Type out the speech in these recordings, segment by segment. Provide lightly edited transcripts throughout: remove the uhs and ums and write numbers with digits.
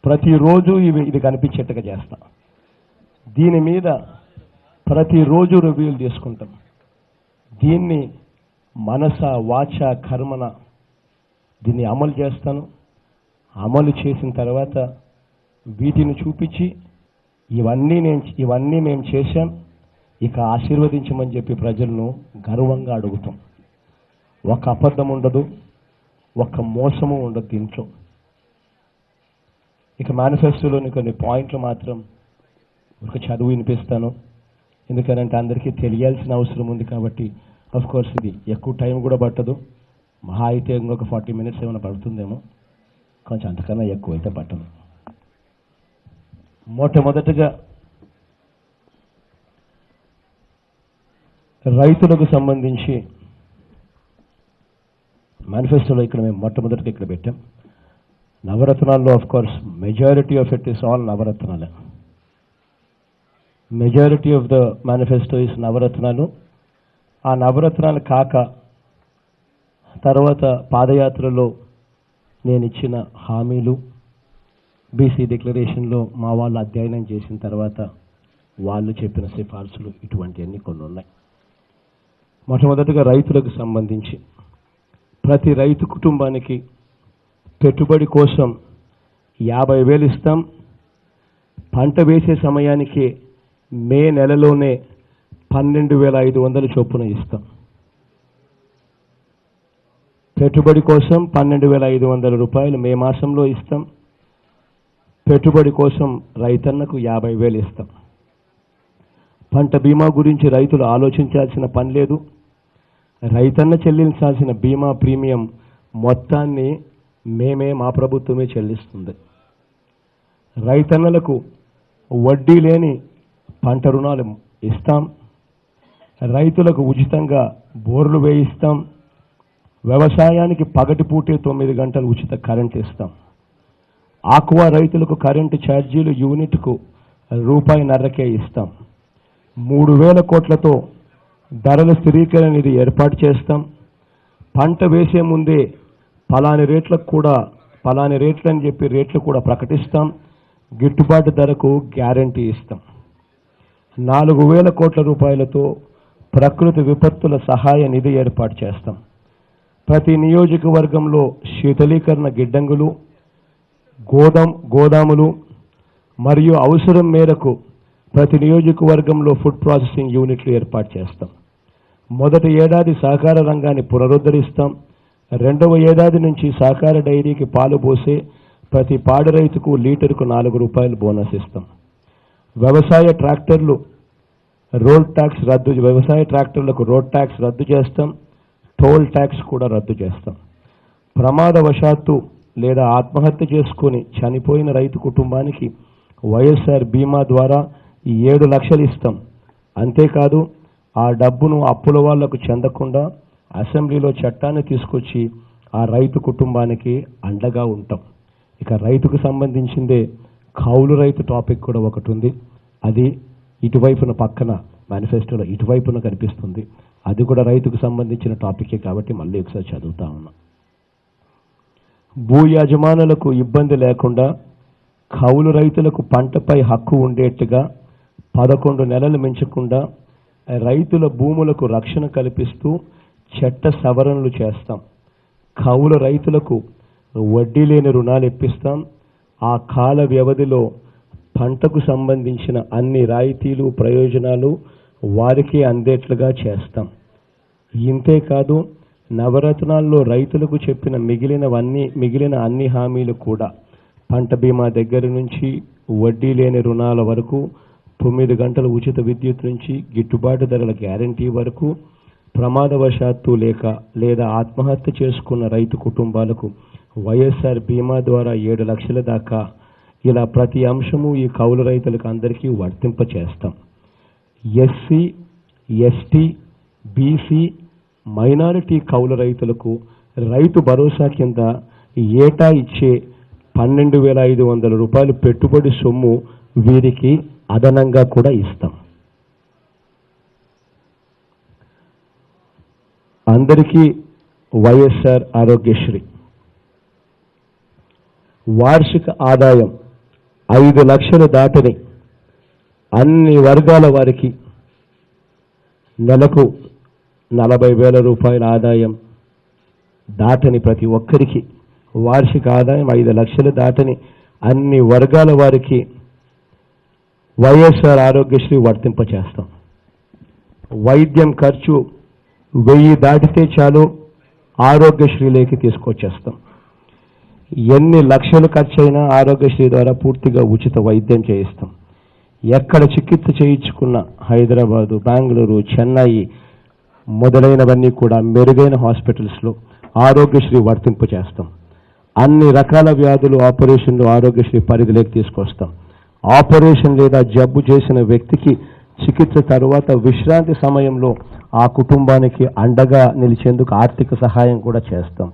ప్రతిరోజు ఇది కనిపించేట్టుగా చేస్తాం. దీని మీద ప్రతిరోజు రివ్యూలు తీసుకుంటాం. దీన్ని మనస వాచ కర్మన దీన్ని అమలు చేస్తాను. అమలు చేసిన తర్వాత వీటిని చూపించి ఇవన్నీ మేము చేశాం, ఇక ఆశీర్వదించమని చెప్పి ప్రజలను గర్వంగా అడుగుతాం. ఒక అబద్ధం ఉండదు, ఒక మోసము ఉండదు దీంట్లో. ఇక మేనిఫెస్టోలోని కొన్ని పాయింట్లు మాత్రం ఒక చదువు వినిపిస్తాను, ఎందుకనంటే అందరికీ తెలియాల్సిన అవసరం ఉంది కాబట్టి. ఆఫ్ కోర్స్ ఇది ఎక్కువ టైం కూడా పట్టదు, మహా అయితే ఇంకొక 40 minutes ఏమైనా పడుతుందేమో, కొంచెం అంతకన్నా ఎక్కువ అయితే పట్టదు. మొట్టమొదటిగా రైతులకు సంబంధించి మేనిఫెస్టోలో ఇక్కడ మేము మొట్టమొదటిగా ఇక్కడ పెట్టాం. నవరత్నాల్లో of course majority of it is all నవరత్నాలే. Majority of the manifesto is నవరత్నాలు. ఆ నవరత్నాలు కాక తర్వాత పాదయాత్రలో నేను ఇచ్చిన హామీలు, బీసీ డిక్లరేషన్లో మా వాళ్ళు అధ్యయనం చేసిన తర్వాత వాళ్ళు చెప్పిన సిఫార్సులు, ఇటువంటివన్నీ కొన్ని ఉన్నాయి. మొట్టమొదటిగా రైతులకు సంబంధించి ప్రతి రైతు కుటుంబానికి పెట్టుబడి కోసం 50,000 ఇస్తాం. పంట వేసే సమయానికి మే నెలలోనే 12,500 చొప్పున ఇస్తాం. పెట్టుబడి కోసం 12,500 రూపాయలు మే మాసంలో ఇస్తాం. పెట్టుబడి కోసం రైతన్నకు 50,000 ఇస్తాం. పంట బీమా గురించి రైతులు ఆలోచించాల్సిన పని లేదు. రైతన్న చెల్లించాల్సిన బీమా ప్రీమియం మొత్తాన్ని మా ప్రభుత్వమే చెల్లిస్తుంది. రైతన్నలకు వడ్డీ లేని పంట రుణాలు ఇస్తాం. రైతులకు ఉచితంగా బోర్లు వేయిస్తాం. వ్యవసాయానికి పగటిపూటే 9 గంటలు ఉచిత కరెంట్ ఇస్తాం. ఆక్వా రైతులకు కరెంటు ఛార్జీలు యూనిట్కు ₹1.5 ఇస్తాం. 3,000 కోట్లతో ధరల స్థిరీకరణ నిధి ఏర్పాటు చేస్తాం. పంట వేసే ముందే పలాని రేట్లని చెప్పి రేట్లు కూడా ప్రకటిస్తాం. గిట్టుబాటు ధరకు గ్యారంటీ ఇస్తాం. 4,000 కోట్ల రూపాయలతో ప్రకృతి విపత్తుల సహాయ నిధి ఏర్పాటు చేస్తాం. ప్రతి నియోజకవర్గంలో శీతలీకరణ గిడ్డంగులు, గోదాములు మరియు అవసరం మేరకు ప్రతి నియోజకవర్గంలో ఫుడ్ ప్రాసెసింగ్ యూనిట్లు ఏర్పాటు చేస్తాం. మొదటి ఏడాది సహకార రంగాన్ని పునరుద్ధరిస్తాం. 2వ ఏడాది నుంచి సహకార డైరీకి పాలు పోసే ప్రతి పాడి రైతుకు లీటరుకు ₹4 బోనస్ ఇస్తాం. వ్యవసాయ ట్రాక్టర్లకు రోడ్ ట్యాక్స్ రద్దు చేస్తాం. టోల్ ట్యాక్స్ కూడా రద్దు చేస్తాం. ప్రమాదవశాత్తు లేదా ఆత్మహత్య చేసుకొని చనిపోయిన రైతు కుటుంబానికి వైఎస్ఆర్ బీమా ద్వారా 7 లక్షలు ఇస్తాం. అంతేకాదు ఆ డబ్బును అప్పుల వాళ్లకు చెందకుండా అసెంబ్లీలో చట్టాన్ని తీసుకొచ్చి ఆ రైతు కుటుంబానికి అండగా ఉంటాం. ఇక రైతుకు సంబంధించిందే కౌలు రైతు టాపిక్ కూడా ఒకటి ఉంది. అది ఇటువైపున పక్కన మేనిఫెస్టోలో ఇటువైపున కనిపిస్తుంది. అది కూడా రైతుకు సంబంధించిన టాపికే కాబట్టి మళ్ళీ ఒకసారి చదువుతా ఉన్నా. భూ యజమానులకు ఇబ్బంది లేకుండా కౌలు రైతులకు పంటపై హక్కు ఉండేట్టుగా 11 నెలలు మించకుండా రైతుల భూములకు రక్షణ కల్పిస్తూ చట్ట సవరణలు చేస్తాం. కౌలు రైతులకు వడ్డీ లేని రుణాలు ఇప్పిస్తాం. ఆ కాల వ్యవధిలో పంటకు సంబంధించిన అన్ని రాయితీలు, ప్రయోజనాలు వారికి అందేట్లుగా చేస్తాం. ఇంతేకాదు నవరత్నాల్లో రైతులకు చెప్పిన మిగిలిన అన్ని హామీలు కూడా పంట బీమా దగ్గర నుంచి వడ్డీ లేని రుణాల వరకు, 9 గంటల ఉచిత విద్యుత్ నుంచి గిట్టుబాటు ధరల గ్యారంటీ వరకు, ప్రమాదవశాత్తు లేదా ఆత్మహత్య చేసుకున్న రైతు కుటుంబాలకు వైఎస్ఆర్ బీమా ద్వారా 7 లక్షల దాకా, ఇలా ప్రతి అంశము ఈ కౌలు రైతులకు అందరికీ వర్తింపచేస్తాం. ఎస్సీ, ఎస్టీ, బీసీ, మైనారిటీ కౌలు రైతులకు రైతు భరోసా కింద ఏటా ఇచ్చే 12,500 రూపాయలు పెట్టుబడి సొమ్ము వీరికి అదనంగా కూడా ఇస్తాం. అందరికీ వైఎస్ఆర్ ఆరోగ్యశ్రీ వార్షిక ఆదాయం 5 లక్షలు దాటని అన్ని వర్గాల వారికి నెలకు 40,000 రూపాయల ఆదాయం దాటని ప్రతి ఒక్కరికి వార్షిక ఆదాయం 5 లక్షలు దాటని అన్ని వర్గాల వారికి వైఎస్ఆర్ ఆరోగ్యశ్రీ వర్తింపచేస్తాం. వైద్యం ఖర్చు 1000 దాటితే చాలు ఆరోగ్యశ్రీలోకి తీసుకొచ్చేస్తాం. ఎన్ని లక్షలు ఖర్చైనా ఆరోగ్యశ్రీ ద్వారా పూర్తిగా ఉచిత వైద్యం చేయిస్తాం. ఎక్కడ చికిత్స చేయించుకున్న హైదరాబాదు, బెంగళూరు, చెన్నై మొదలైనవన్నీ కూడా మెరుగైన హాస్పిటల్స్లో ఆరోగ్యశ్రీ వర్తింపు చేస్తాం. అన్ని రకాల వ్యాధులు ఆపరేషన్లు ఆరోగ్యశ్రీ పరిధిలోకి తీసుకొస్తాం. ఆపరేషన్ లేదా జబ్బు చేసిన వ్యక్తికి చికిత్స తరువాత విశ్రాంతి సమయంలో ఆ కుటుంబానికి అండగా నిలిచేందుకు ఆర్థిక సహాయం కూడా చేస్తాం.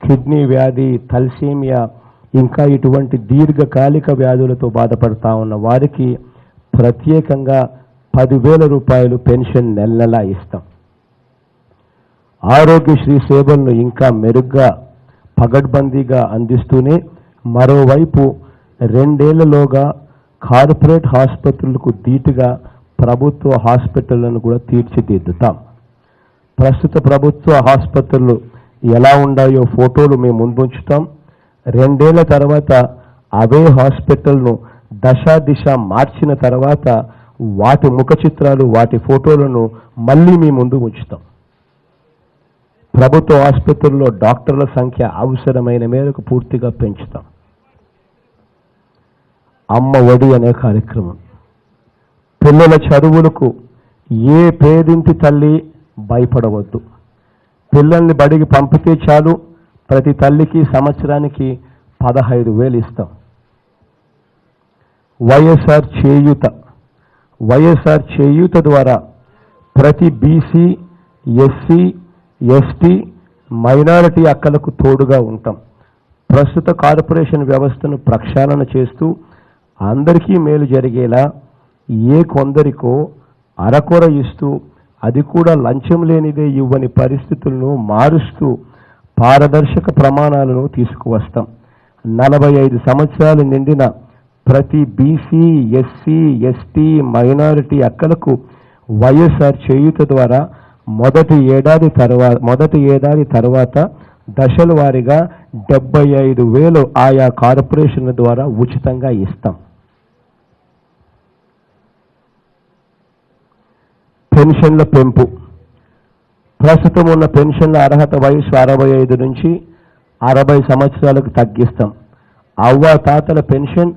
కిడ్నీ వ్యాధి, థాలసీమియా ఇంకా ఇటువంటి దీర్ఘకాలిక వ్యాధులతో బాధపడతా ఉన్న వారికి ప్రత్యేకంగా 10,000 రూపాయలు పెన్షన్ నెల నెలా ఇస్తాం. ఆరోగ్యశ్రీ సేవలను ఇంకా మెరుగ్గా పగడ్బందీగా అందిస్తూనే మరోవైపు 2 ఏళ్లలోగా కార్పొరేట్ ఆసుపత్రులకు ధీటుగా ప్రభుత్వ హాస్పిటళ్లను కూడా తీర్చిదిద్దుతాం. ప్రస్తుత ప్రభుత్వ ఆసుపత్రులు ఎలా ఉన్నాయో ఫోటోలు మేము ముందుంచుతాం. 2 ఏళ్ల తర్వాత అవే హాస్పిటల్ను దశ మార్చిన తర్వాత వాటి ముఖ చిత్రాలు, వాటి ఫోటోలను మళ్ళీ మీ ముందు ఉంచుతాం. ప్రభుత్వ ఆసుపత్రుల్లో డాక్టర్ల సంఖ్య అవసరమైన మేరకు పూర్తిగా పెంచుతాం. అమ్మ ఒడి అనే కార్యక్రమం, పిల్లల చదువులకు ఏ పేదింటి తల్లి భయపడవద్దు. పిల్లల్ని బడికి పంపితే చాలు ప్రతి తల్లికి సంవత్సరానికి 15,000 ఇస్తాం. వైఎస్ఆర్ చేయూత ద్వారా ప్రతి బీసీ, ఎస్సీ, ఎస్టీ, మైనారిటీ అక్కలకు తోడుగా ఉంటాం. ప్రస్తుత కార్పొరేషన్ వ్యవస్థను ప్రక్షాళన చేస్తూ అందరికీ మేలు జరిగేలా ఏ కొందరికో అరకొర ఇస్తూ అది కూడా లంచం లేనిదే ఇవ్వని పరిస్థితులను మారుస్తూ పారదర్శక ప్రమాణాలను తీసుకువస్తాం. 45 సంవత్సరాలు నిండిన ప్రతి బీసీ, ఎస్సీ, ఎస్టీ, మైనారిటీ అక్కలకు వైఎస్ఆర్ చేయూత ద్వారా మొదటి ఏడాది తర్వాత దశల వారీగా 75,000 ఆయా కార్పొరేషన్ల ద్వారా ఉచితంగా ఇస్తాం. పెన్షన్ల పెంపు, ప్రస్తుతం ఉన్న పెన్షన్ల అర్హత వయసు 65 నుంచి 60 సంవత్సరాలకు తగ్గిస్తాం. అవ్వ తాతల పెన్షన్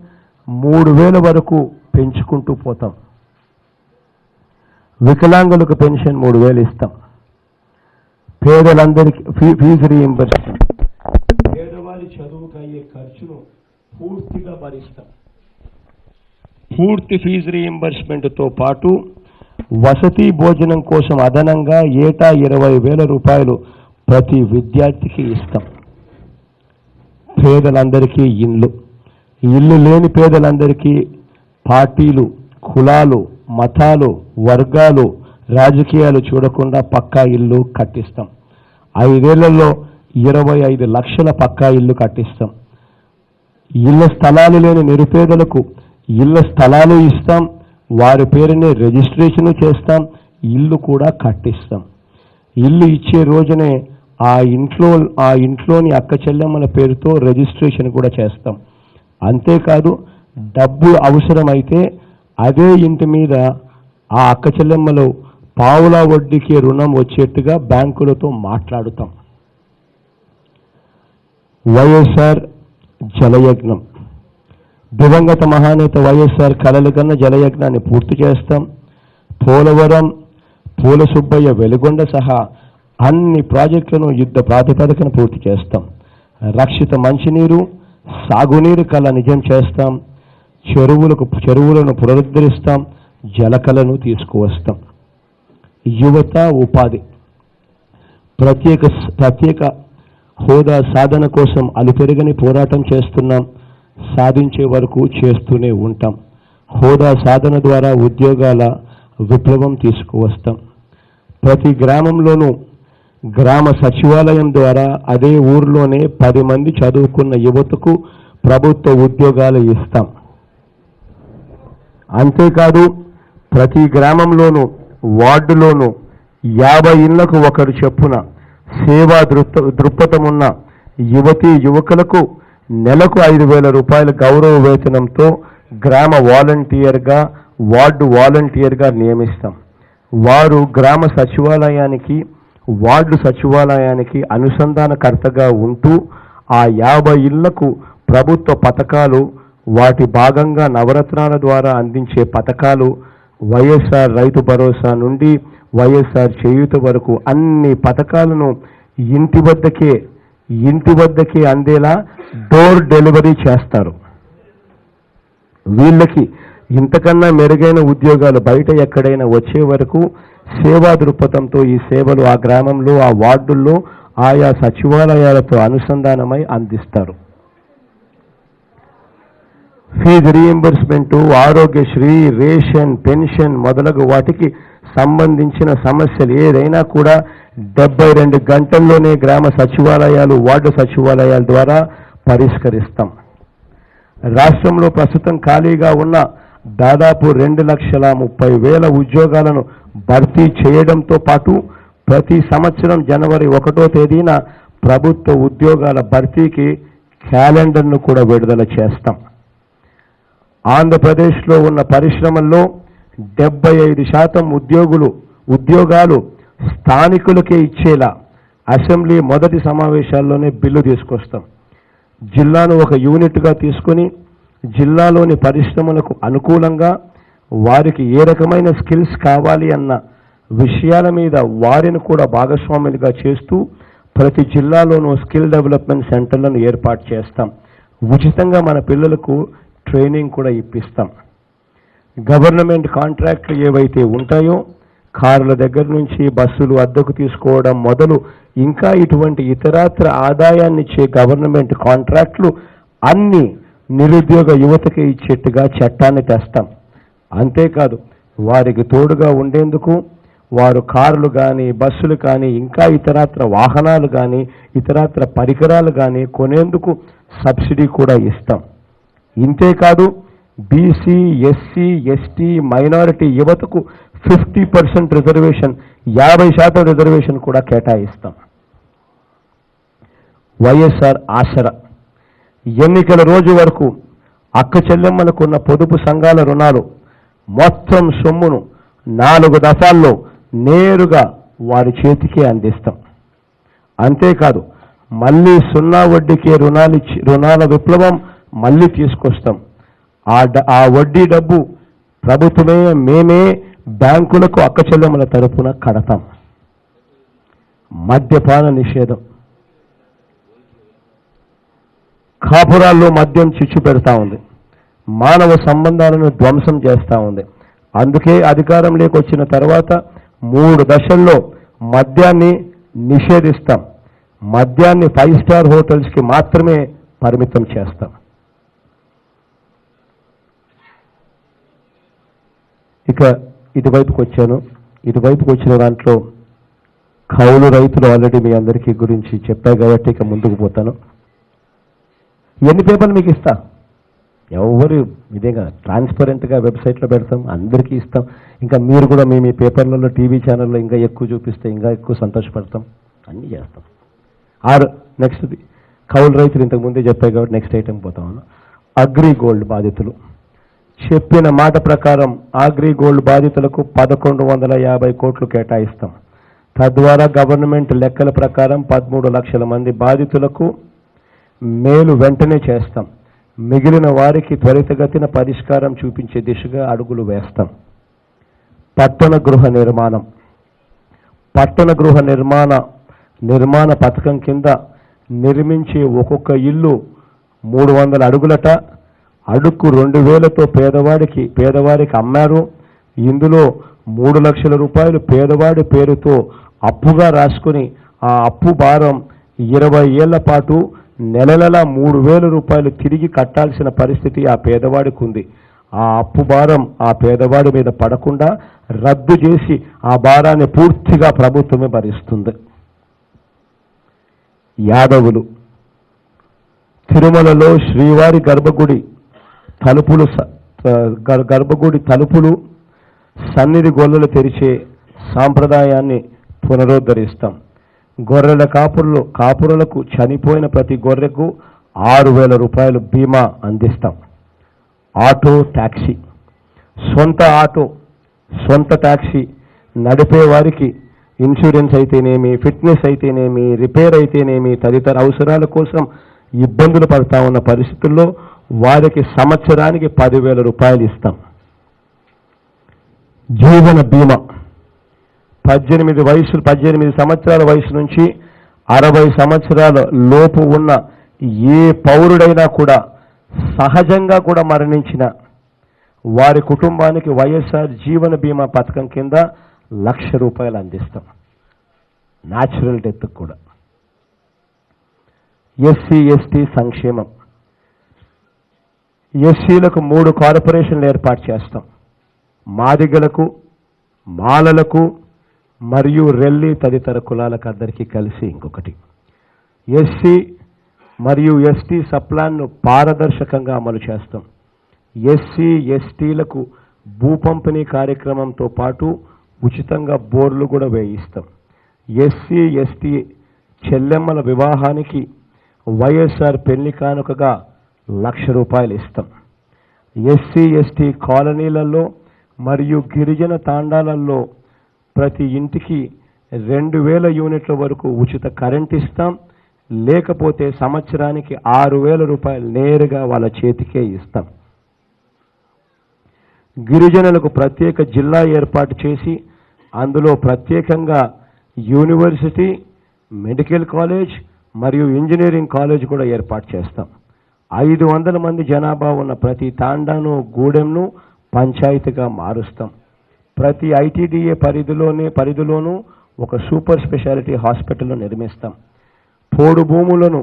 3,000 వరకు పెంచుకుంటూ పోతాం. వికలాంగులకు పెన్షన్ 3,000 ఇస్తాం. పేదలందరికీ ఫీజు రీయింబర్స్మెంట్, పేదవారి చదువుకు అయ్యే ఖర్చును పూర్తిగా భరిస్తాం. పూర్తి ఫీజు రీయింబర్స్మెంట్తో పాటు వసతి భోజనం కోసం అదనంగా ఏటా 20,000 రూపాయలు ప్రతి విద్యార్థికి ఇస్తాం. పేదలందరికీ ఇల్లు లేని పేదలందరికీ పార్టీలు, కులాలు, మతాలు, వర్గాలు, రాజకీయాలు చూడకుండా పక్కా ఇల్లు కట్టిస్తాం. 5 ఏళ్లలో 25 లక్షల పక్కా ఇల్లు కట్టిస్తాం. ఇళ్ల స్థలాలు లేని నిరుపేదలకు ఇళ్ల స్థలాలు ఇస్తాం. వారి పేరునే రిజిస్ట్రేషన్ చేస్తాం. ఇల్లు కూడా కట్టిస్తాం. ఇల్లు ఇచ్చే రోజునే ఆ ఇంట్లోని అక్క చెల్లెమ్మల పేరుతో రిజిస్ట్రేషన్ కూడా చేస్తాం. అంతేకాదు డబ్బు అవసరమైతే అదే ఇంటి మీద ఆ అక్క చెల్లెమ్మలు పావులా వడ్డీకి రుణం వచ్చేట్టుగా బ్యాంకులతో మాట్లాడుతాం. వైఎస్ఆర్ జలయజ్ఞం, దివంగత మహానేత వైఎస్ఆర్ కలలు కన్న జలయజ్ఞాన్ని పూర్తి చేస్తాం. పోలవరం, పూల సుబ్బయ్య, వెలుగొండ సహా అన్ని ప్రాజెక్టులను యుద్ధ ప్రాతిపదికన పూర్తి చేస్తాం. రక్షిత మంచినీరు, సాగునీరు కళ నిజం చేస్తాం. చెరువులను పునరుద్ధరిస్తాం. జలకళను తీసుకువస్తాం. యువత ఉపాధి, ప్రత్యేక హోదా సాధన కోసం అలుపెరగని పోరాటం చేస్తున్నాం. సాధించే వరకు చేస్తూనే ఉంటాం. హోదా సాధన ద్వారా ఉద్యోగాల విప్లవం తీసుకువస్తాం. ప్రతి గ్రామంలోనూ గ్రామ సచివాలయం ద్వారా అదే ఊరిలోనే 10 మంది చదువుకున్న యువతకు ప్రభుత్వ ఉద్యోగాలు ఇస్తాం. అంతేకాదు ప్రతి గ్రామంలోనూ వార్డులోనూ 50 ఇళ్లకు ఒకరు చొప్పున సేవా దృక్పథమున్న యువతీ యువకులకు నెలకు 5,000 రూపాయల గౌరవ వేతనంతో గ్రామ వాలంటీర్గా వార్డు వాలంటీర్గా నియమిస్తాం. వారు గ్రామ సచివాలయానికి వార్డు సచివాలయానికి అనుసంధానకర్తగా ఉంటూ ఆ 50 ఇళ్లకు ప్రభుత్వ పథకాలు, వాటి భాగంగా నవరత్నాల ద్వారా అందించే పథకాలు, వైఎస్ఆర్ రైతు భరోసా నుండి వైఎస్ఆర్ చేయూత వరకు అన్ని పథకాలను ఇంటి వద్దకే అందేలా డోర్ డెలివరీ చేస్తారు. వీళ్ళకి ఇంతకన్నా మెరుగైన ఉద్యోగాలు బయట ఎక్కడైనా వచ్చే వరకు సేవా దృక్పథంతో ఈ సేవలు ఆ గ్రామంలో, ఆ వార్డుల్లో ఆయా సచివాలయాలతో అనుసంధానమై అందిస్తారు. Fee reimbursement, Aarogyasri, ration, pension మొదలగు వాటికి సంబంధించిన సమస్యలు ఏదైనా కూడా 72 గంటల్లోనే గ్రామ సచివాలయాలు, వార్డు సచివాలయాల ద్వారా పరిష్కరిస్తాం. రాష్ట్రంలో ప్రస్తుతం ఖాళీగా ఉన్న దాదాపు 2,30,000 ఉద్యోగాలను భర్తీ చేయడంతో పాటు ప్రతి సంవత్సరం జనవరి 1వ తేదీన ప్రభుత్వ ఉద్యోగాల భర్తీకి క్యాలెండర్ను కూడా విడుదల చేస్తాం. ఆంధ్రప్రదేశ్లో ఉన్న పరిశ్రమల్లో 75% ఉద్యోగాలు స్థానికులకే ఇచ్చేలా అసెంబ్లీ మొదటి సమావేశాల్లోనే బిల్లు తీసుకొస్తాం. జిల్లాను ఒక యూనిట్గా తీసుకొని జిల్లాలోని పరిశ్రమలకు అనుకూలంగా వారికి ఏ రకమైన స్కిల్స్ కావాలి అన్న విషయాల మీద వారిని కూడా భాగస్వాములుగా చేస్తూ ప్రతి జిల్లాలోనూ స్కిల్ డెవలప్మెంట్ సెంటర్లను ఏర్పాటు చేస్తాం. ఉచితంగా మన పిల్లలకు ట్రైనింగ్ కూడా ఇప్పిస్తాం. గవర్నమెంట్ కాంట్రాక్ట్లు ఏవైతే ఉంటాయో కార్ల దగ్గర నుంచి బస్సులు అద్దెకు తీసుకోవడం మొదలు ఇంకా ఇటువంటి ఇతరత్ర ఆదాయాన్నిచ్చే గవర్నమెంట్ కాంట్రాక్ట్లు అన్ని నిరుద్యోగ యువతకి ఇచ్చేట్టుగా చట్టాన్ని తెస్తాం. అంతేకాదు వారికి తోడుగా ఉండేందుకు వారు కార్లు కానీ, బస్సులు కానీ, ఇంకా ఇతరత్ర వాహనాలు కానీ, ఇతరత్ర పరికరాలు కానీ కొనేందుకు సబ్సిడీ కూడా ఇస్తాం. ఇంతేకాదు బీసీ, ఎస్సీ, ఎస్టీ, మైనారిటీ యువతకు 50% రిజర్వేషన్, 50% రిజర్వేషన్ కూడా కేటాయిస్తాం. వైఎస్ఆర్ ఆసరా ఎన్నికల రోజు వరకు అక్క చెల్లెమ్మలకున్న పొదుపు సంఘాల రుణాలు మొత్తం సొమ్మును 4 దఫాల్లో నేరుగా వారి చేతికే అందిస్తాం. అంతేకాదు మళ్ళీ 0 వడ్డీకే రుణాల విప్లవం మళ్ళీ తీసుకొస్తాం. ఆ వడ్డీ డబ్బు ప్రభుత్వమే, మేమే బ్యాంకులకు అక్క చెల్లెమ్మల తరపున కడతాం. మద్యపాన నిషేధం, కాపురాల్లో మద్యం చిచ్చు పెడతా ఉంది, మానవ సంబంధాలను ధ్వంసం చేస్తూ ఉంది. అందుకే అధికారంలోకి వచ్చిన తర్వాత 3 దశల్లో మద్యాన్ని నిషేధిస్తాం. మద్యాన్ని 5 స్టార్ హోటల్స్కి మాత్రమే పరిమితం చేస్తాం. ఇక ఇటువైపుకి వచ్చాను. ఇటువైపుకి వచ్చిన దాంట్లో కౌలు రైతులు ఆల్రెడీ మీ అందరికీ గురించి చెప్పా కాబట్టి ఇక ముందుకు పోతాను. ఎన్ని పేపర్లు మీకు ఇస్తా, ఎవరు ఇదేగా ట్రాన్స్పరెంట్గా వెబ్సైట్లో పెడతాం, అందరికీ ఇస్తాం. ఇంకా మీరు కూడా మీ పేపర్లలో, టీవీ ఛానల్లో ఇంకా ఎక్కువ చూపిస్తే ఇంకా ఎక్కువ సంతోషపడతాం, అన్నీ చేస్తాం. నెక్స్ట్ కౌలు రైతులు ఇంతకుముందే చెప్పాయి కాబట్టి నెక్స్ట్ ఐటెం పోతామన్నా. అగ్రి గోల్డ్ బాధితులు చెప్పిన మాట ప్రకారం అగ్రి గోల్డ్ బాధితులకు 1,150 కోట్లు కేటాయిస్తాం. తద్వారా గవర్నమెంట్ లెక్కల ప్రకారం 13 లక్షల మంది బాధితులకు మేలు వెంటనే చేస్తాం. మిగిలిన వారికి త్వరితగతిన పరిష్కారం చూపించే దిశగా అడుగులు వేస్తాం. పట్టణ గృహ నిర్మాణ పథకం కింద నిర్మించే ఒక్కొక్క ఇల్లు 300 అడుగులట. అడుక్కు 2,000తో పేదవారికి అమ్మారు. ఇందులో 3 లక్షల రూపాయలు పేదవాడి పేరుతో అప్పుగా రాసుకుని ఆ అప్పు భారం 20 ఏళ్ల పాటు నెలల 3,000 రూపాయలు తిరిగి కట్టాల్సిన పరిస్థితి ఆ పేదవాడికి ఉంది. ఆ అప్పు భారం ఆ పేదవాడి మీద పడకుండా రద్దు చేసి ఆ భారాన్ని పూర్తిగా ప్రభుత్వమే భరిస్తుంది. యాదవులు తిరుమలలో శ్రీవారి గర్భగుడి గర్భగుడి తలుపులు, సన్నిధి గొల్లలు తెరిచే సాంప్రదాయాన్ని పునరుద్ధరిస్తాం. గొర్రెల కాపురులకు చనిపోయిన ప్రతి గొర్రెకు 6,000 రూపాయలు బీమా అందిస్తాం. ఆటో ట్యాక్సీ, సొంత ట్యాక్సీ నడిపే వారికి ఇన్సూరెన్స్ అయితేనేమి, ఫిట్నెస్ అయితేనేమి, రిపేర్ అయితేనేమి తదితర అవసరాల కోసం ఇబ్బందులు పడతా ఉన్న పరిస్థితుల్లో వారికి సంవత్సరానికి 10,000 రూపాయలు ఇస్తాం. జీవన బీమా 18 సంవత్సరాల వయసు నుంచి 60 సంవత్సరాల లోపు ఉన్న ఏ పౌరుడైనా కూడా సహజంగా కూడా మరణించిన వారి కుటుంబానికి వైఎస్ఆర్ జీవన బీమా పథకం కింద 1,00,000 రూపాయలు అందిస్తాం. న్యాచురల్ డెత్ కూడా. ఎస్సీ ఎస్టీ సంక్షేమం, ఎస్సీలకు 3 కార్పొరేషన్లు ఏర్పాటు చేస్తాం. మాదిగలకు, మాలలకు మరియు రెల్లి తదితర కులాలకు అందరికీ కలిసి ఇంకొకటి. ఎస్సీ మరియు ఎస్టీ సప్లాన్ను పారదర్శకంగా అమలు చేస్తాం. ఎస్సీ ఎస్టీలకు భూ పంపిణీ కార్యక్రమంతో పాటు ఉచితంగా బోర్లు కూడా వేయిస్తాం. ఎస్సీ ఎస్టీ చెల్లెమ్మల వివాహానికి వైఎస్ఆర్ పెళ్లి కానుకగా 1,00,000 రూపాయలు ఇస్తాం. ఎస్సీ ఎస్టీ కాలనీలలో మరియు గిరిజన తాండాలలో ప్రతి ఇంటికి 2,000 యూనిట్ల వరకు ఉచిత కరెంట్ ఇస్తాం. లేకపోతే సంవత్సరానికి 6,000 రూపాయలు నేరుగా వాళ్ళ చేతికే ఇస్తాం. గిరిజనులకు ప్రత్యేక జిల్లా ఏర్పాటు చేసి అందులో ప్రత్యేకంగా యూనివర్సిటీ, మెడికల్ కాలేజ్ మరియు ఇంజనీరింగ్ కాలేజ్ కూడా ఏర్పాటు చేస్తాం. 500 మంది జనాభా ఉన్న ప్రతి తాండాను, గూడెంను పంచాయతీగా మారుస్తాం. ప్రతి ఐటీడీఏ పరిధిలోనూ ఒక సూపర్ స్పెషాలిటీ హాస్పిటల్ నిర్మిస్తాం. పోడు భూములను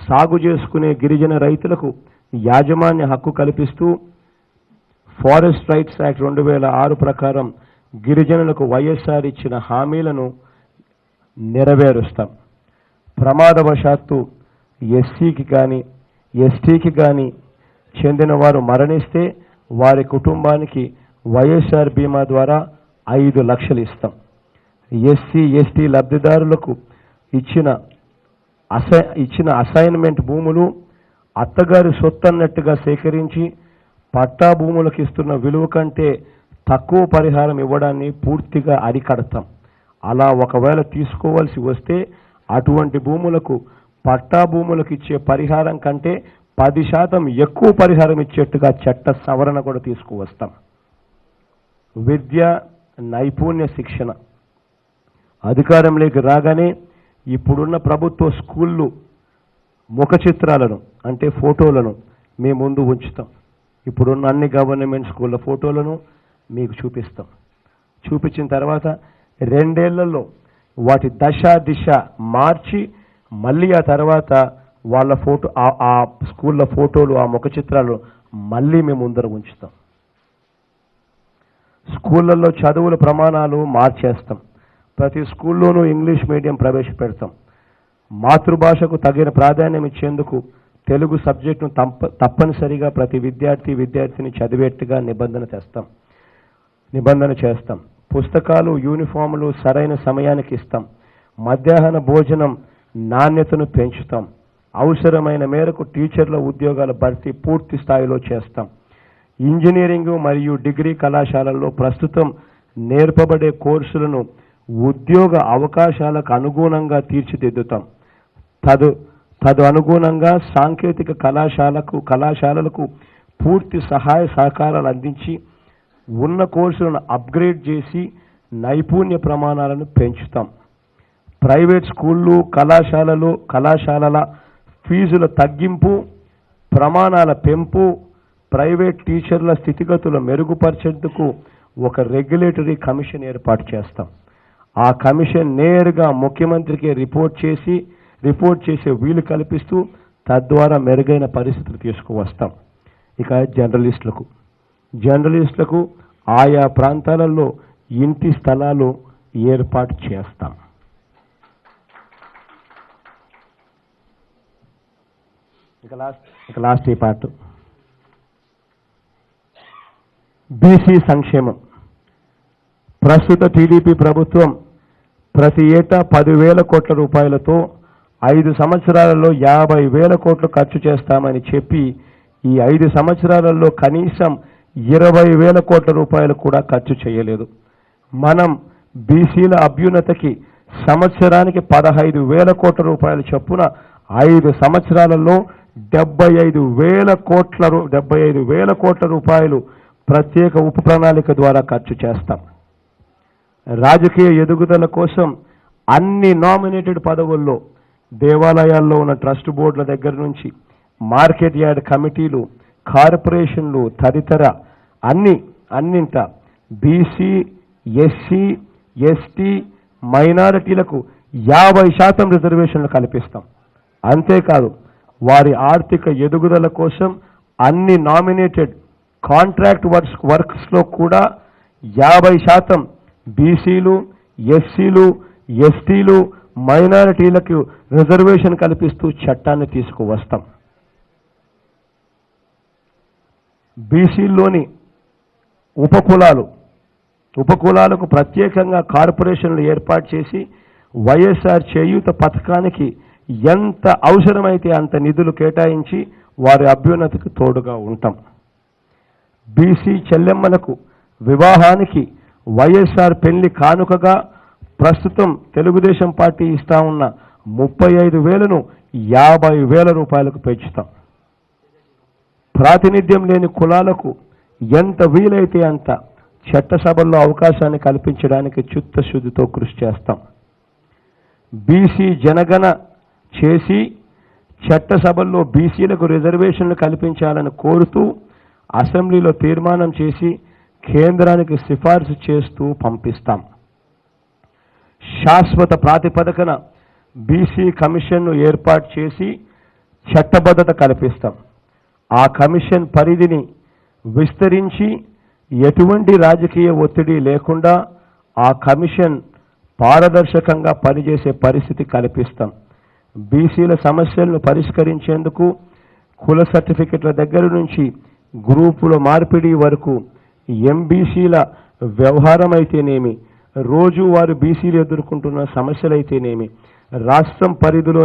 సాగు చేసుకునే గిరిజన రైతులకు యాజమాన్య హక్కు కల్పిస్తూ ఫారెస్ట్ రైట్స్ యాక్ట్ 2006 ప్రకారం గిరిజనులకు వైఎస్ఆర్ ఇచ్చిన హామీలను నెరవేరుస్తాం. ప్రమాదవశాత్తు ఎస్సీకి కానీ ఎస్టీకి కానీ చెందిన వారు మరణిస్తే వారి కుటుంబానికి వైఎస్ఆర్ బీమా ద్వారా 5 లక్షలు ఇస్తాం. ఎస్సీ ఎస్టీ లబ్ధిదారులకు ఇచ్చిన అసైన్మెంట్ భూములు అత్తగారి సొత్తన్నట్టుగా సేకరించి పట్టా భూములకు ఇస్తున్న విలువ కంటే తక్కువ పరిహారం ఇవ్వడాన్ని పూర్తిగా అరికడతాం. అలా ఒకవేళ తీసుకోవాల్సి వస్తే అటువంటి భూములకు పట్టా భూములకు ఇచ్చే పరిహారం కంటే 10% ఎక్కువ పరిహారం ఇచ్చేట్టుగా చట్ట సవరణ కూడా తీసుకువస్తాం. విద్య, నైపుణ్య శిక్షణ అధికారంలోకి రాగానే ఇప్పుడున్న ప్రభుత్వ స్కూళ్ళు ముఖ చిత్రాలను అంటే ఫోటోలను మీ ముందు ఉంచుతాం. ఇప్పుడున్న అన్ని గవర్నమెంట్ స్కూళ్ళ ఫోటోలను మీకు చూపిస్తాం. చూపించిన తర్వాత 2 ఏళ్లలో వాటి దిశ మార్చి మళ్ళీ ఆ తర్వాత వాళ్ళ ఫోటో ఆ స్కూళ్ళ ఫోటోలు, ఆ ముఖ చిత్రాలు మళ్ళీ మేము ముందర ఉంచుతాం. స్కూళ్ళల్లో చదువుల ప్రమాణాలు మార్చేస్తాం. ప్రతి స్కూల్లోనూ ఇంగ్లీష్ మీడియం ప్రవేశపెడతాం. మాతృభాషకు తగిన ప్రాధాన్యం ఇచ్చేందుకు తెలుగు సబ్జెక్టును తప్పనిసరిగా ప్రతి విద్యార్థిని చదివేట్టుగా నిబంధన చేస్తాం. పుస్తకాలు, యూనిఫాములు సరైన సమయానికి ఇస్తాం. మధ్యాహ్న భోజనం నాణ్యతను పెంచుతాం. అవసరమైన మేరకు టీచర్ల ఉద్యోగాల భర్తీ పూర్తి స్థాయిలో చేస్తాం. ఇంజనీరింగ్ మరియు డిగ్రీ కళాశాలల్లో ప్రస్తుతం నేర్పబడే కోర్సులను ఉద్యోగ అవకాశాలకు అనుగుణంగా తీర్చిదిద్దుతాం. తదు అనుగుణంగా సాంకేతిక కళాశాలలకు పూర్తి సహాయ సహకారాలు అందించి ఉన్న కోర్సులను అప్గ్రేడ్ చేసి నైపుణ్య ప్రమాణాలను పెంచుతాం. ప్రైవేట్ స్కూళ్ళు, కళాశాలల ఫీజుల తగ్గింపు, ప్రమాణాల పెంపు, ప్రైవేట్ టీచర్ల స్థితిగతుల మెరుగుపరిచేందుకు ఒక రెగ్యులేటరీ కమిషన్ ఏర్పాటు చేస్తాం. ఆ కమిషన్ నేరుగా ముఖ్యమంత్రికి రిపోర్ట్ చేసే వీలు కల్పిస్తూ తద్వారా మెరుగైన పరిస్థితులు తీసుకువస్తాం. ఇక జర్నలిస్టులకు ఆయా ప్రాంతాలలో ఇంటి స్థలాలు ఏర్పాటు చేస్తాం. ఇక లాస్ట్ ఈ పార్ట్. బీసీ సంక్షేమం. ప్రస్తుత టీడీపీ ప్రభుత్వం ప్రతి ఏటా 10,000 కోట్ల రూపాయలతో 5 సంవత్సరాలలో 50,000 కోట్లు ఖర్చు చేస్తామని చెప్పి ఈ 5 సంవత్సరాలలో కనీసం 20,000 కోట్ల రూపాయలు కూడా ఖర్చు చేయలేదు. మనం బీసీల అభ్యున్నతికి సంవత్సరానికి 15,000 కోట్ల రూపాయల చొప్పున 5 సంవత్సరాలలో 75,000 కోట్ల రూపాయలు ప్రత్యేక ఉప ప్రణాళిక ద్వారా ఖర్చు చేస్తాం. రాజకీయ ఎదుగుదల కోసం అన్ని నామినేటెడ్ పదవుల్లో దేవాలయాల్లో ఉన్న ట్రస్ట్ బోర్డుల దగ్గర నుంచి మార్కెట్ యార్డ్ కమిటీలు, కార్పొరేషన్లు తదితర అన్నింట బీసీ, ఎస్సీ, ఎస్టీ, మైనారిటీలకు 50% రిజర్వేషన్లు కల్పిస్తాం. అంతేకాదు వారి ఆర్థిక ఎదుగుదల కోసం అన్ని నామినేటెడ్ కాంట్రాక్ట్ వర్క్స్లో కూడా 50% బీసీలు, ఎస్సీలు, ఎస్టీలు, మైనారిటీలకు రిజర్వేషన్ కల్పిస్తూ చట్టాన్ని తీసుకువస్తాం. బీసీల్లోని ఉపకులాలకు ప్రత్యేకంగా కార్పొరేషన్లు ఏర్పాటు చేసి వైఎస్ఆర్ చేయూత పథకానికి ఎంత అవసరమైతే అంత నిధులు కేటాయించి వారి అభ్యున్నతికి తోడుగా ఉంటాం. బీసీ చెల్లెమ్మలకు వివాహానికి వైఎస్ఆర్ పెళ్లి కానుకగా ప్రస్తుతం తెలుగుదేశం పార్టీ ఇస్తా ఉన్న 35,000ను 50,000 రూపాయలకు పెంచుతాం. ప్రాతినిధ్యం లేని కులాలకు ఎంత వీలైతే అంత చట్టసభల్లో అవకాశాన్ని కల్పించడానికి చిత్తశుద్ధితో కృషి చేస్తాం. బీసీ జనగణ చేసి చట్టసభల్లో బీసీలకు రిజర్వేషన్లు కల్పించాలని కోరుతూ అసెంబ్లీలో తీర్మానం చేసి కేంద్రానికి సిఫార్సు చేస్తూ పంపిస్తాం. శాశ్వత ప్రాతిపదికన బీసీ కమిషన్ను ఏర్పాటు చేసి చట్టబద్ధత కల్పిస్తాం. ఆ కమిషన్ పరిధిని విస్తరించి ఎటువంటి రాజకీయ ఒత్తిడి లేకుండా ఆ కమిషన్ పారదర్శకంగా పనిచేసే పరిస్థితి కల్పిస్తాం. బీసీల సమస్యలను పరిష్కరించేందుకు కుల సర్టిఫికెట్ల దగ్గర నుంచి గ్రూపుల మార్పిడి వరకు ఎంబీసీల వ్యవహారం అయితేనేమి, రోజు వారు బీసీలు ఎదుర్కొంటున్న సమస్యలైతేనేమి, రాష్ట్రం పరిధిలో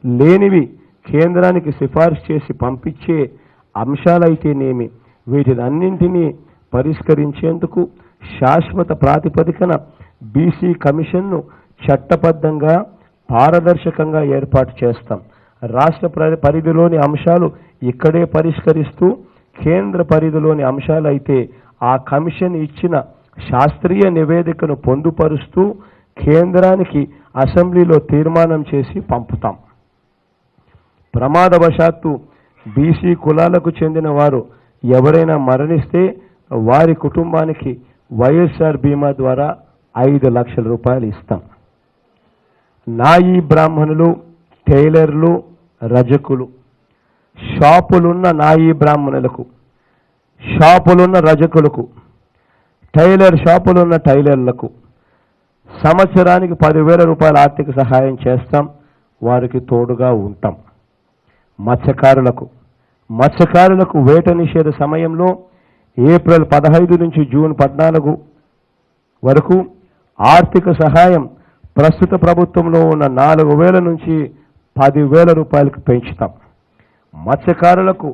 లేనివి కేంద్రానికి సిఫార్సు చేసి పంపించే అంశాలైతేనేమి, వీటినన్నింటినీ పరిష్కరించేందుకు శాశ్వత ప్రాతిపదికన బీసీ కమిషన్ను చట్టబద్ధంగా పారదర్శకంగా ఏర్పాటు చేస్తాం. రాష్ట్ర పరిధిలోని అంశాలు ఇక్కడే పరిష్కరిస్తూ కేంద్ర పరిధిలోని అంశాలైతే ఆ కమిషన్ ఇచ్చిన శాస్త్రీయ నివేదికను పొందుపరుస్తూ కేంద్రానికి అసెంబ్లీలో తీర్మానం చేసి పంపుతాం. ప్రమాదవశాత్తు బీసీ కులాలకు చెందిన వారు ఎవరైనా మరణిస్తే వారి కుటుంబానికి వైఎస్ఆర్ బీమా ద్వారా 5 లక్షల రూపాయలు ఇస్తాం. నాయీ బ్రాహ్మణులు, టైలర్లు, రజకులు, షాపులున్న నాయీ బ్రాహ్మణులకు, షాపులున్న రజకులకు, టైలర్ షాపులున్న టైలర్లకు సంవత్సరానికి 10,000 రూపాయల ఆర్థిక సహాయం చేస్తాం. వారికి తోడుగా ఉంటాం. మత్స్యకారులకు వేట నిషేధ సమయంలో ఏప్రిల్ 15 నుంచి జూన్ 14 వరకు ఆర్థిక సహాయం ప్రస్తుత ప్రభుత్వంలో ఉన్న 4,000 నుంచి 10,000 రూపాయలకు పెంచుతాం. మత్స్యకారులకు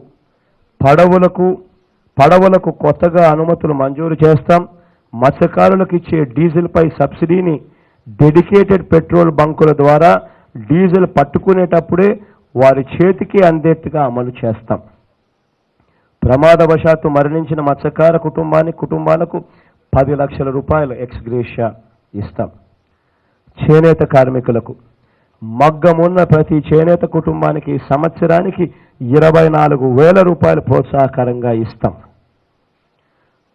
పడవలకు కొత్తగా అనుమతులు మంజూరు చేస్తాం. మత్స్యకారులకు ఇచ్చే డీజిల్పై సబ్సిడీని డెడికేటెడ్ పెట్రోల్ బంకుల ద్వారా డీజిల్ పట్టుకునేటప్పుడే వారి చేతికి అందేట్టుగా అమలు చేస్తాం. ప్రమాదవశాత్తు మరణించిన మత్స్యకార కుటుంబాలకు 10 లక్షల రూపాయలు ఎక్స్ గ్రేషియా ఇస్తాం. చేనేత కార్మికులకు మగ్గమున్న ప్రతి చేనేత కుటుంబానికి సంవత్సరానికి 24,000 రూపాయలు ప్రోత్సాహకరంగా ఇస్తాం.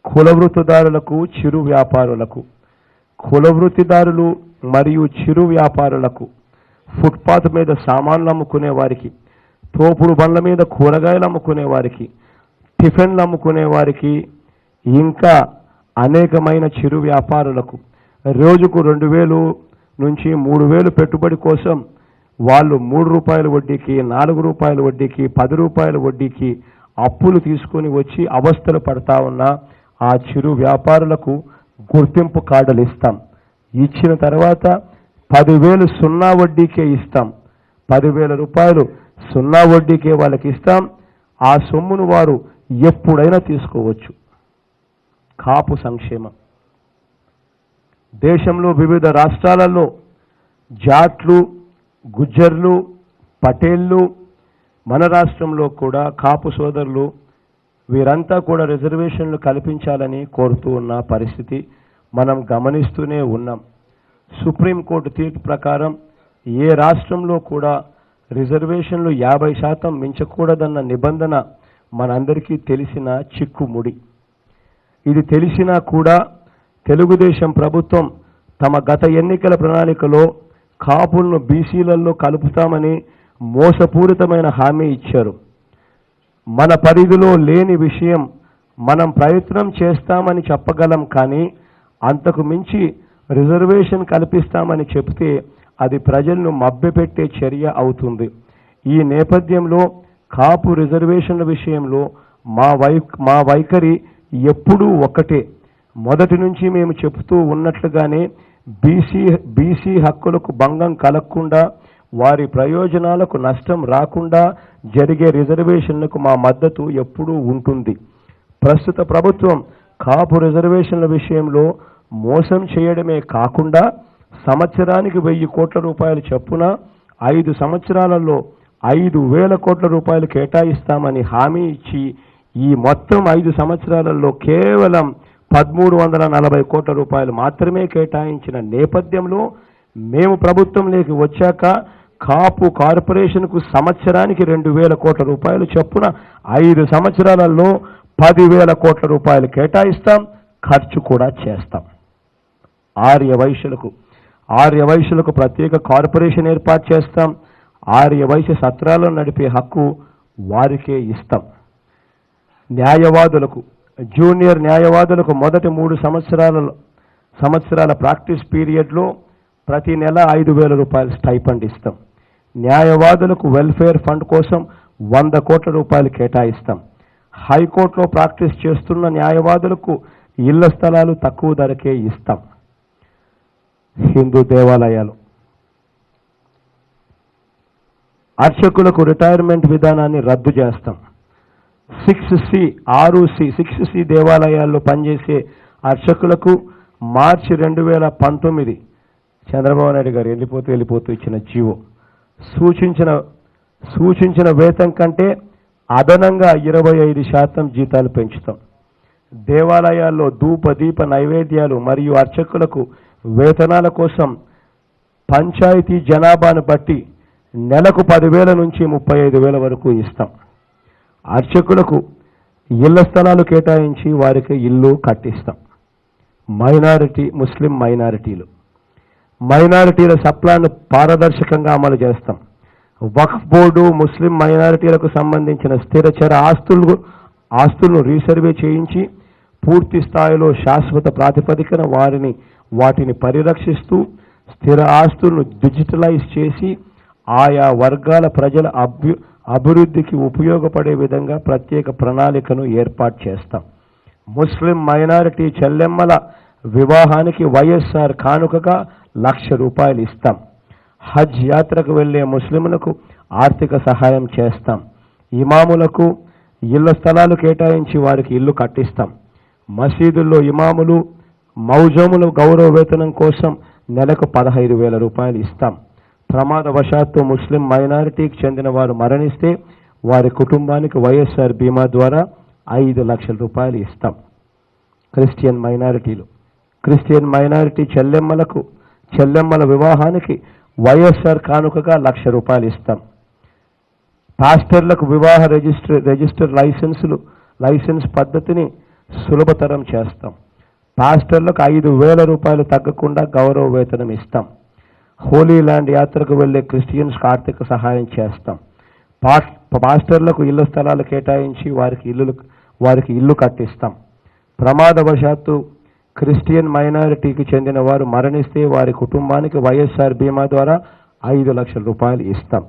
కుల వృత్తిదారులకు, చిరు వ్యాపారులకు, కుల వృత్తిదారులు మరియు చిరు వ్యాపారులకు, ఫుట్పాత్ మీద సామాన్లు అమ్ముకునే వారికి, తోపుడు బండ్ల మీద కూరగాయలు అమ్ముకునే వారికి, టిఫిన్లు అమ్ముకునే వారికి, ఇంకా అనేకమైన చిరు వ్యాపారులకు రోజుకు 2,000 నుంచి 3,000 పెట్టుబడి కోసం వాళ్ళు 3 రూపాయల వడ్డీకి, 4 రూపాయల వడ్డీకి, 10 రూపాయల వడ్డీకి అప్పులు తీసుకొని వచ్చి అవస్థలు పడతా ఉన్న ఆ చిరు వ్యాపారులకు గుర్తింపు కార్డులు ఇస్తాం. ఇచ్చిన తర్వాత 10,000 సున్నా వడ్డీకే ఇస్తాం. 10,000 రూపాయలు సున్నా వడ్డీకే వాళ్ళకి ఇస్తాం. ఆ సొమ్మును వారు ఎప్పుడైనా తీసుకోవచ్చు. కాపు సంక్షేమం. దేశంలో వివిధ రాష్ట్రాలలో జాట్లు, గుజ్జర్లు, పటేళ్లు, మన రాష్ట్రంలో కూడా కాపు సోదరులు వీరంతా కూడా రిజర్వేషన్లు కల్పించాలని కోరుతూ ఉన్న పరిస్థితి మనం గమనిస్తూనే ఉన్నాం. సుప్రీంకోర్టు తీర్పు ప్రకారం ఏ రాష్ట్రంలో కూడా రిజర్వేషన్లు 50% మించకూడదన్న నిబంధన మనందరికీ తెలిసిన చిక్కుముడి. ఇది తెలిసినా కూడా తెలుగుదేశం ప్రభుత్వం తమ గత ఎన్నికల ప్రణాళికలో కాపులను బీసీలలో కలుపుతామని మోసపూరితమైన హామీ ఇచ్చారు. మన పరిధిలో లేని విషయం మనం ప్రయత్నం చేస్తామని చెప్పగలం, కానీ అంతకు మించి రిజర్వేషన్ కల్పిస్తామని చెబితే అది ప్రజలను మభ్యపెట్టే చర్య అవుతుంది. ఈ నేపథ్యంలో కాపు రిజర్వేషన్ల విషయంలో మా వైఖరి ఎప్పుడూ ఒకటే. మొదటి నుంచి మేము చెబుతూ ఉన్నట్లుగానే బీసీ హక్కులకు భంగం కలగకుండా, వారి ప్రయోజనాలకు నష్టం రాకుండా జరిగే రిజర్వేషన్లకు మా మద్దతు ఎప్పుడూ ఉంటుంది. ప్రస్తుత ప్రభుత్వం కాపు రిజర్వేషన్ల విషయంలో మోసం చేయడమే కాకుండా సంవత్సరానికి 1,000 కోట్ల రూపాయలు చొప్పున 5 సంవత్సరాలలో 5,000 కోట్ల రూపాయలు కేటాయిస్తామని హామీ ఇచ్చి ఈ మొత్తం 5 సంవత్సరాలలో కేవలం 1,340 కోట్ల రూపాయలు మాత్రమే కేటాయించిన నేపథ్యంలో మేము ప్రభుత్వంలోకి వచ్చాక కాపు కార్పొరేషన్కు సంవత్సరానికి 2,000 కోట్ల రూపాయలు చొప్పున 5 సంవత్సరాలలో 10,000 కోట్ల రూపాయలు కేటాయిస్తాం, ఖర్చు కూడా చేస్తాం. ఆర్యవైశ్యులకు ప్రత్యేక కార్పొరేషన్ ఏర్పాటు చేస్తాం. ఆర్యవైశ్య సత్రాలను నడిపే హక్కు వారికే ఇస్తాం. న్యాయవాదులకు, జూనియర్ న్యాయవాదులకు మొదటి 3 సంవత్సరాల ప్రాక్టీస్ పీరియడ్లో ప్రతి నెల 5,000 రూపాయలు స్టైపెండ్ ఇస్తాం. న్యాయవాదులకు వెల్ఫేర్ ఫండ్ కోసం 100 కోట్ల రూపాయలు కేటాయిస్తాం. హైకోర్టులో ప్రాక్టీస్ చేస్తున్న న్యాయవాదులకు ఇళ్ల స్థలాలు తక్కువ ధరకే ఇస్తాం. హిందూ దేవాలయాలు, అర్చకులకు రిటైర్మెంట్ విధానాన్ని రద్దు చేస్తాం. 6C దేవాలయాల్లో పనిచేసే అర్చకులకు మార్చి 2019 చంద్రబాబు నాయుడు గారు వెళ్ళిపోతూ ఇచ్చిన జీవో సూచించిన వేతం కంటే అదనంగా 25% జీతాలు పెంచుతాం. దేవాలయాల్లో ధూప దీప నైవేద్యాలు మరియు అర్చకులకు వేతనాల కోసం పంచాయతీ జనాభాను బట్టి నెలకు 10,000 నుంచి 35,000 వరకు ఇస్తాం. అర్చకులకు ఇళ్ల స్థలాలు కేటాయించి వారికి ఇల్లు కట్టిస్తాం. ముస్లిం మైనారిటీల సప్లాను పారదర్శకంగా అమలు చేస్తాం. వక్ఫ్ బోర్డు ముస్లిం మైనారిటీలకు సంబంధించిన స్థిరచర ఆస్తులను రీసర్వే చేయించి పూర్తి స్థాయిలో శాశ్వత ప్రాతిపదికన వాటిని పరిరక్షిస్తూ స్థిర ఆస్తులను డిజిటలైజ్ చేసి ఆయా వర్గాల ప్రజల అభివృద్ధికి ఉపయోగపడే విధంగా ప్రత్యేక ప్రణాళికను ఏర్పాటు చేస్తాం. ముస్లిం మైనారిటీ చెల్లెమ్మల వివాహానికి వైఎస్ఆర్ కానుకగా 1,00,000 రూపాయలు ఇస్తాం. హజ్ యాత్రకు వెళ్లే ముస్లింలకు ఆర్థిక సహాయం చేస్తాం. ఇమాములకు ఇళ్ల స్థలాలు కేటాయించి వారికి ఇల్లు కట్టిస్తాం. మసీదుల్లో ఇమాములు, మౌజముల గౌరవ వేతనం కోసం నెలకు 15,000 రూపాయలు ఇస్తాం. ప్రమాదవశాత్తు ముస్లిం మైనారిటీకి చెందిన వారు మరణిస్తే వారి కుటుంబానికి వైఎస్ఆర్ బీమా ద్వారా 5 లక్షల రూపాయలు ఇస్తాం. క్రిస్టియన్ మైనారిటీ చెల్లెమ్మల వివాహానికి వైఎస్ఆర్ కానుకగా 1,00,000 రూపాయలు ఇస్తాం. పాస్టర్లకు వివాహ రిజిస్టర్ లైసెన్స్ పద్ధతిని సులభతరం చేస్తాం. పాస్టర్లకు 5,000 రూపాయలు తగ్గకుండా గౌరవ వేతనం ఇస్తాం. హోలీ ల్యాండ్ యాత్రకు వెళ్లే క్రిస్టియన్స్కి ఆర్థిక సహాయం చేస్తాం. పాస్టర్లకు ఇళ్ల స్థలాలు కేటాయించి వారికి ఇల్లు కట్టిస్తాం. ప్రమాదవశాత్తు క్రిస్టియన్ మైనారిటీకి చెందిన వారు మరణిస్తే వారి కుటుంబానికి వైఎస్ఆర్ బీమా ద్వారా 5 లక్షల రూపాయలు ఇస్తాం.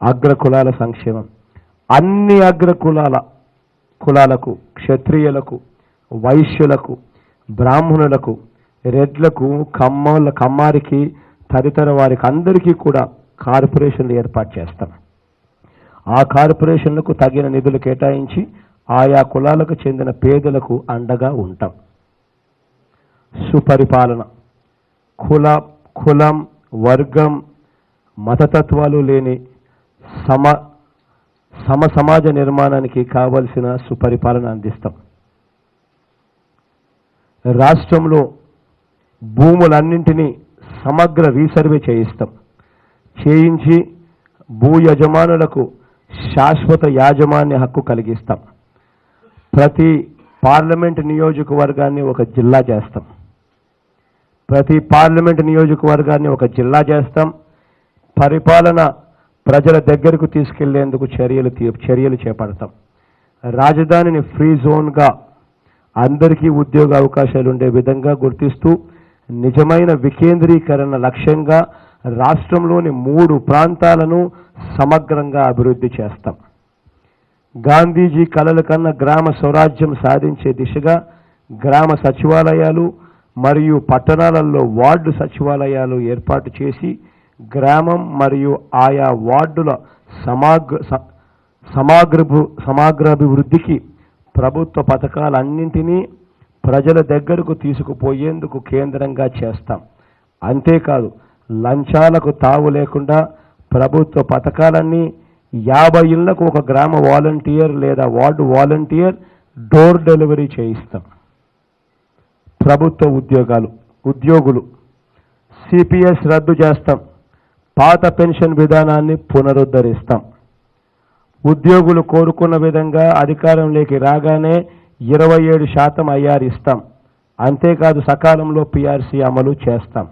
అగ్ర కులాల సంక్షేమం. అన్ని అగ్ర కులాలకు, క్షత్రియులకు, వైశ్యులకు, బ్రాహ్మణులకు, రెడ్లకు, కమ్మారికి తదితర వారికి అందరికీ కూడా కార్పొరేషన్లు ఏర్పాటు చేస్తాం. ఆ కార్పొరేషన్లకు తగిన నిధులు కేటాయించి ఆయా కులాలకు చెందిన పేదలకు అండగా ఉంటాం. సుపరిపాలన కులం, వర్గం, మతతత్వాలు లేని సమాజ నిర్మాణానికి కావలసిన సుపరిపాలన అందిస్తాం. రాష్ట్రంలో భూములన్నింటినీ సమగ్ర రీసర్వే చేయించి భూ యజమానులకు శాశ్వత యాజమాన్య హక్కు కలిగిస్తాం. ప్రతి పార్లమెంట్ నియోజకవర్గాన్ని ఒక జిల్లా చేస్తాం. పరిపాలన ప్రజల దగ్గరకు తీసుకెళ్లేందుకు చర్యలు చేపడతాం. రాజధానిని ఫ్రీ జోన్గా అందరికీ ఉద్యోగ అవకాశాలు ఉండే విధంగా గుర్తిస్తూ నిజమైన వికేంద్రీకరణ లక్ష్యంగా రాష్ట్రంలోని 3 ప్రాంతాలను సమగ్రంగా అభివృద్ధి చేస్తాం. గాంధీజీ కలల కన్నా గ్రామ స్వరాజ్యం సాధించే దిశగా గ్రామ సచివాలయాలు మరియు పట్టణాలలో వార్డు సచివాలయాలు ఏర్పాటు చేసి గ్రామం మరియు ఆయా వార్డుల సమగ్రాభివృద్ధికి ప్రభుత్వ పథకాలన్నింటినీ ప్రజల దగ్గరకు తీసుకుపోయేందుకు కేంద్రంగా చేస్తాం. అంతేకాదు లంచాలకు తావు లేకుండా ప్రభుత్వ పథకాలన్నీ 50 ఇళ్లకు ఒక గ్రామ వాలంటీర్ లేదా వార్డు వాలంటీర్ డోర్ డెలివరీ చేయిస్తాం. ప్రభుత్వ ఉద్యోగులు సిపిఎస్ రద్దు చేస్తాం. పాత పెన్షన్ విధానాన్ని పునరుద్ధరిస్తాం. ఉద్యోగులు కోరుకున్న విధంగా అధికారంలోకి రాగానే 27% ఐఆర్ ఇస్తాం. అంతేకాదు సకాలంలో పిఆర్సీ అమలు చేస్తాం.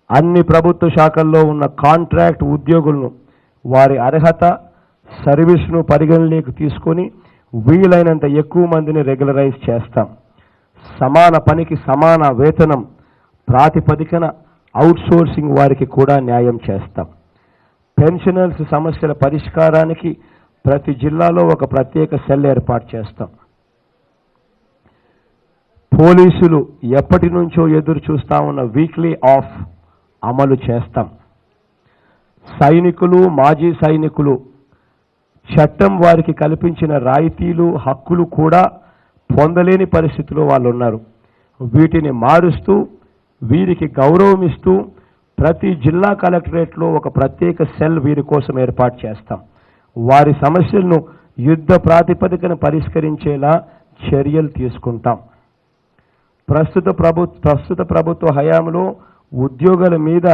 అన్ని ప్రభుత్వ శాఖల్లో ఉన్న కాంట్రాక్ట్ ఉద్యోగులను వారి అర్హత, సర్వీస్ను పరిగణలోకి తీసుకొని వీలైనంత ఎక్కువ మందిని రెగ్యులరైజ్ చేస్తాం. సమాన పనికి సమాన వేతనం ప్రాతిపదికన అవుట్సోర్సింగ్ వారికి కూడా న్యాయం చేస్తాం. పెన్షనర్స్ సమస్యల పరిష్కారానికి ప్రతి జిల్లాలో ఒక ప్రత్యేక సెల్ ఏర్పాటు చేస్తాం. పోలీసులు ఎప్పటి నుంచో ఎదురు చూస్తా ఉన్న వీక్లీ ఆఫ్ అమలు చేస్తాం. సైనికులు, మాజీ సైనికులు చట్టం వారికి కల్పించిన రాయితీలు, హక్కులు కూడా పొందలేని పరిస్థితిలో వాళ్ళు ఉన్నారు. వీటిని మారుస్తూ వీరికి గౌరవం ఇస్తూ ప్రతి జిల్లా కలెక్టరేట్లో ఒక ప్రత్యేక సెల్ వీరి కోసం ఏర్పాటు చేస్తాం. వారి సమస్యలను యుద్ధ ప్రాతిపదికన పరిష్కరించేలా చర్యలు తీసుకుంటాం. ప్రస్తుత ప్రభుత్వ హయాంలో ఉద్యోగుల మీద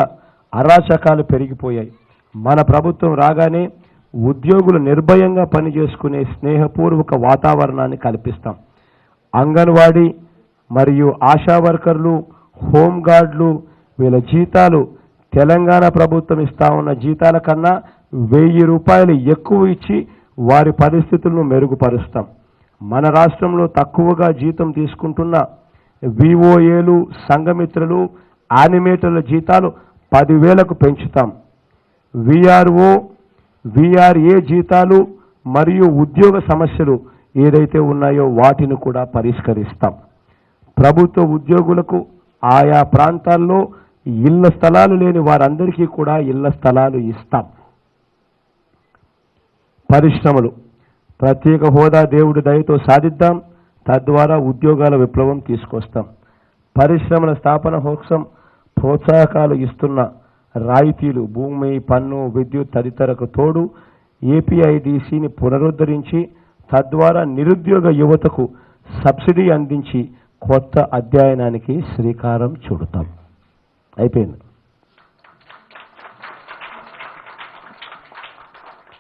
అరాచకాలు పెరిగిపోయాయి. మన ప్రభుత్వం రాగానే ఉద్యోగులు నిర్భయంగా పనిచేసుకునే స్నేహపూర్వక వాతావరణాన్ని కల్పిస్తాం. అంగన్వాడీ మరియు ఆశా వర్కర్లు, హోంగార్డులు వీళ్ళ జీతాలు తెలంగాణ ప్రభుత్వం ఇస్తా ఉన్న జీతాల కన్నా 1000 రూపాయలు ఎక్కువ ఇచ్చి వారి పరిస్థితులను మెరుగుపరుస్తాం. మన రాష్ట్రంలో తక్కువగా జీతం తీసుకుంటున్న విఓఏలు, సంఘమిత్రులు, యానిమేటర్ల జీతాలు 10,000కు పెంచుతాం. విఆర్ఓ, విఆర్ఏ జీతాలు మరియు ఉద్యోగ సమస్యలు ఏదైతే ఉన్నాయో వాటిని కూడా పరిష్కరిస్తాం. ప్రభుత్వ ఉద్యోగులకు ఆయా ప్రాంతాల్లో ఇళ్ల స్థలాలు లేని వారందరికీ కూడా ఇళ్ల స్థలాలు ఇస్తాం. పరిశ్రమలు ప్రత్యేక హోదా దేవుడి దయతో సాధిద్దాం. తద్వారా ఉద్యోగాల విప్లవం తీసుకొస్తాం. పరిశ్రమల స్థాపన కోసం ప్రోత్సాహకాలు ఇస్తున్న రాయితీలు, భూమి, పన్ను, విద్యుత్ తదితరకు తోడు ఏపీఐడిసిని పునరుద్ధరించి తద్వారా నిరుద్యోగ యువతకు సబ్సిడీ అందించి కొత్త అధ్యయనానికి శ్రీకారం చుడతాం. అయిపోయింది.